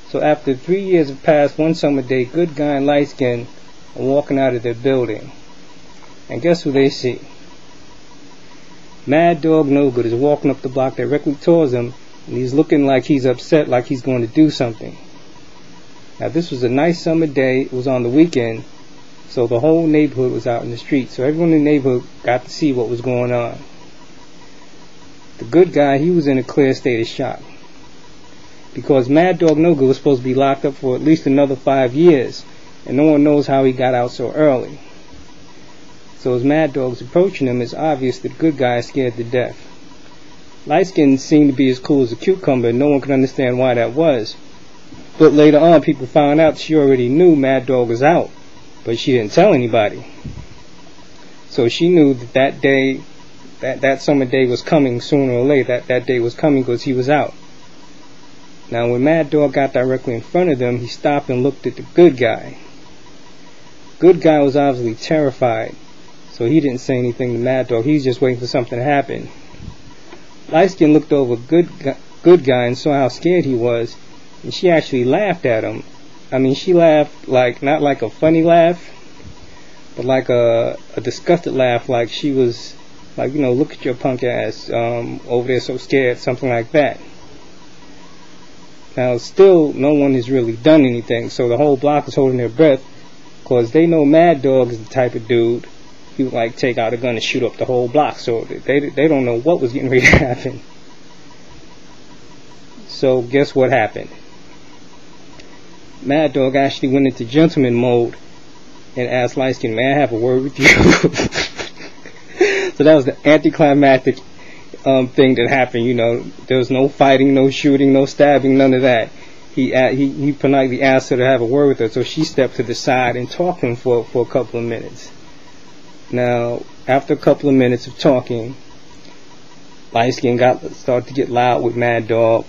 So after 3 years have passed, one summer day, good guy and light skin are walking out of their building. And guess who they see? Mad Dog No Good is walking up the block directly towards them, and he's looking like he's upset, like he's going to do something. Now this was a nice summer day, it was on the weekend, so the whole neighborhood was out in the street, so everyone in the neighborhood got to see what was going on. The good guy, he was in a clear state of shock, because Mad Dog No Good was supposed to be locked up for at least another 5 years, and no one knows how he got out so early. So as Mad Dog's approaching him, it's obvious that the good guy is scared to death. Light Skin seemed to be as cool as a cucumber, and no one could understand why that was. But later on, people found out she already knew Mad Dog was out, but she didn't tell anybody. So she knew that day, that summer day was coming sooner or later. That day was coming because he was out. Now when Mad Dog got directly in front of them, he stopped and looked at the good guy. Good guy was obviously terrified, so he didn't say anything to Mad Dog. He was just waiting for something to happen. Light Skin looked over good guy and saw how scared he was, and she actually laughed at him. I mean, she laughed like, not like a funny laugh, but like a disgusted laugh, like she was like, you know, look at your punk ass over there so scared, something like that. Now still no one has really done anything, so the whole block is holding their breath, because they know Mad Dog is the type of dude he would like take out a gun and shoot up the whole block, so they don't know what was getting ready to happen. So guess what happened? Mad Dog actually went into gentleman mode and asked Light Skin, "May I have a word with you?" So that was the anticlimactic thing that happened. You know, there was no fighting, no shooting, no stabbing, none of that. He politely asked her to have a word with her, so she stepped to the side and talked to him for a couple of minutes. Now, after a couple of minutes of talking, Light Skin started to get loud with Mad Dog.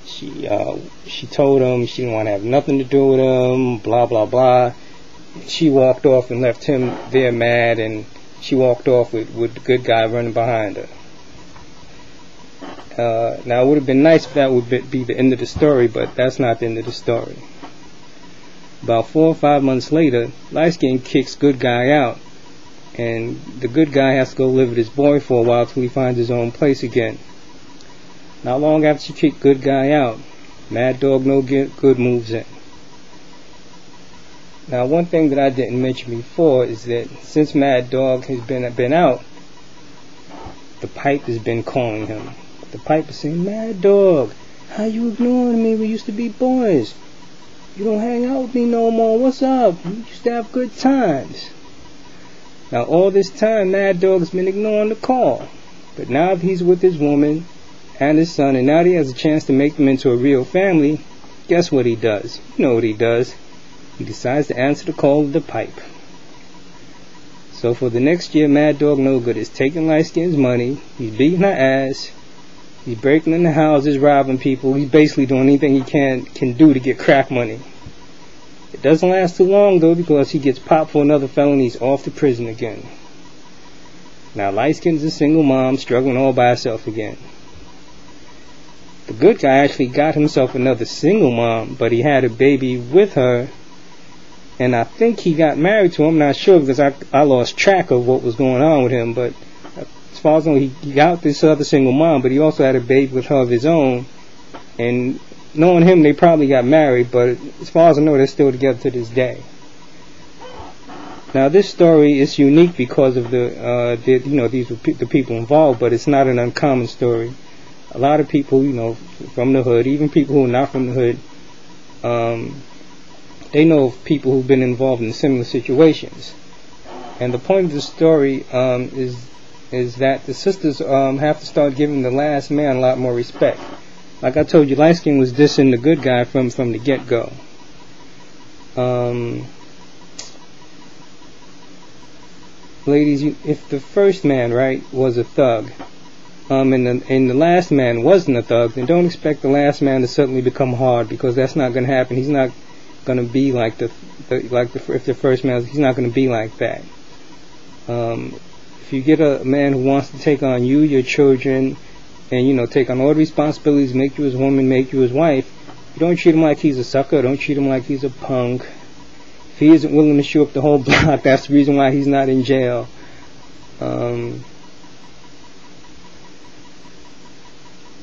She told him she didn't want to have nothing to do with him, blah blah blah. She walked off and left him there mad, and she walked off with the good guy running behind her. Now it would have been nice if that would be the end of the story, but that's not the end of the story. About 4 or 5 months later, Light Skin kicks good guy out, and the good guy has to go live with his boy for a while till he finds his own place again. Not long after she kicked good guy out, Mad Dog No Good moves in. Now one thing that I didn't mention before is that since Mad Dog has been out, the pipe has been calling him. The pipe is saying, "Mad Dog, how you ignoring me? We used to be boys. You don't hang out with me no more. What's up? We used to have good times." Now all this time Mad Dog's been ignoring the call, but now that he's with his woman and his son, and now that he has a chance to make them into a real family, guess what he does? You know what he does. He decides to answer the call of the pipe. So for the next year, Mad Dog No Good is taking Light Skin's money, he's beating her ass, he's breaking into houses, robbing people, he's basically doing anything he can do to get crack money. It doesn't last too long though, because he gets popped for another felony, he's off to prison again. Now Light Skin's a single mom, struggling all by herself again. The good guy actually got himself another single mom, but he had a baby with her, and I think he got married to him. I'm not sure because I lost track of what was going on with him, but as far as I know, he got this other single mom, but he also had a baby with her of his own, and knowing him, they probably got married, but as far as I know, they're still together to this day. Now this story is unique because of these were the people involved, but it's not an uncommon story. A lot of people, from the hood, even people who are not from the hood, they know of people who've been involved in similar situations. And the point of the story is that the sisters have to start giving the last man a lot more respect. Like I told you, Light Skin was dissing the good guy from the get-go. Ladies, if the first man, right, was a thug, and the last man wasn't a thug, then don't expect the last man to suddenly become hard, because that's not going to happen. He's not going to be like if the first man, he's not going to be like that. If you get a man who wants to take on you, your children, and take on all the responsibilities, make you his woman, make you his wife, You don't treat him like he's a sucker. Don't treat him like he's a punk. If he isn't willing to show up the whole block, that's the reason why he's not in jail.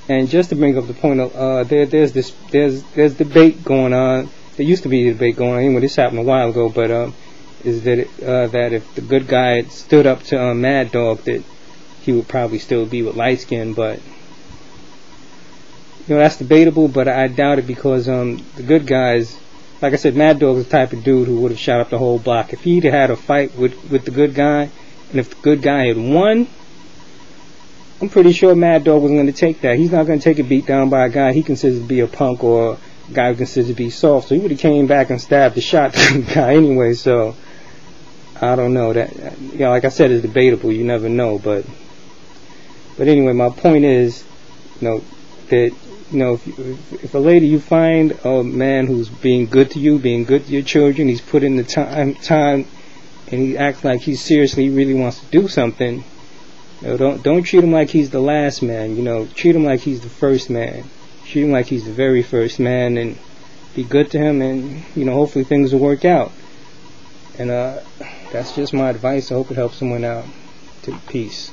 And just to bring up the point of there's debate going on. There used to be a debate going on. Anyway, this happened a while ago, but is that that if the good guy had stood up to Mad Dog, that he would probably still be with Light Skin. But that's debatable. But I doubt it, because the good guys, like I said, Mad Dog's the type of dude who would have shot up the whole block. If he'd had a fight with the good guy, and if the good guy had won, I'm pretty sure Mad Dog wasn't going to take that. He's not going to take a beat down by a guy he considers to be a punk, or a guy who considers to be soft. So he would have came back and stabbed the shot the guy anyway. So I don't know. That, like I said, it's debatable. You never know. But anyway, my point is, that if a lady, you find a man who's being good to you, being good to your children, he's put in the time, and he acts like he seriously really wants to do something. Don't treat him like he's the last man. Treat him like he's the first man. Treat him like he's the very first man, and be good to him, and hopefully things will work out. And that's just my advice. I hope it helps someone out. Peace.